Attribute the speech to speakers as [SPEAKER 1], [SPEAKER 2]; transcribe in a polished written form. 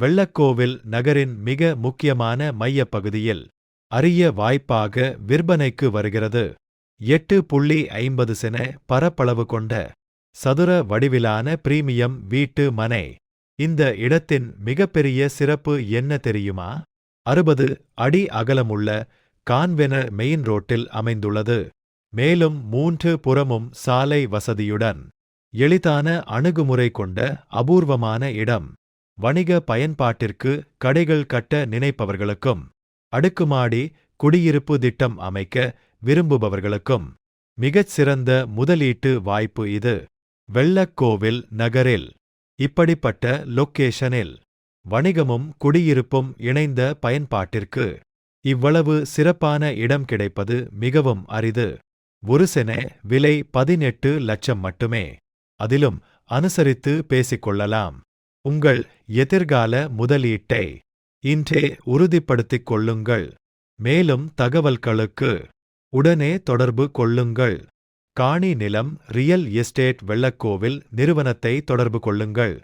[SPEAKER 1] வெள்ளக்கோவில் நகரின் மிக முக்கியமான மையப்பகுதியில் அரிய வாய்ப்பாக விற்பனைக்கு வருகிறது. 8.50 சென பரப்பளவு கொண்ட சதுர வடிவிலான பிரீமியம் வீட்டு மனை. இந்த இடத்தின் மிகப்பெரிய சிறப்பு என்ன தெரியுமா? 60 அடி அகலமுள்ள கான்வெனர் மெயின் ரோட்டில் அமைந்துள்ளது. மேலும் 3 புறமும் சாலை வசதியுடன் எளிதான அணுகுமுறை கொண்ட அபூர்வமான இடம். வணிக பயன்பாட்டிற்கு கடைகள் கட்ட நினைப்பவர்களுக்கும் அடுக்குமாடி குடியிருப்பு திட்டம் அமைக்க விரும்புபவர்களுக்கும் மிகச் சிறந்த முதலீட்டு வாய்ப்பு இது. வெள்ளக்கோவில் நகரில் இப்படிப்பட்ட லொக்கேஷனில் வணிகமும் குடியிருப்பும் இணைந்த பயன்பாட்டிற்கு இவ்வளவு சிறப்பான இடம் கிடைப்பது மிகவும் அரிது. ஒரு சென விலை 18 லட்சம் மட்டுமே. அதிலும் அனுசரித்து பேசிக்கொள்ளலாம். உங்கள் எதிர்கால முதலீட்டை இன்றே உறுதிப்படுத்திக் கொள்ளுங்கள். மேலும் தகவல்களுக்கு உடனே தொடர்பு கொள்ளுங்கள். காணி நிலம் ரியல் எஸ்டேட் வெள்ளக்கோவில் நிறுவனத்தை தொடர்பு கொள்ளுங்கள்.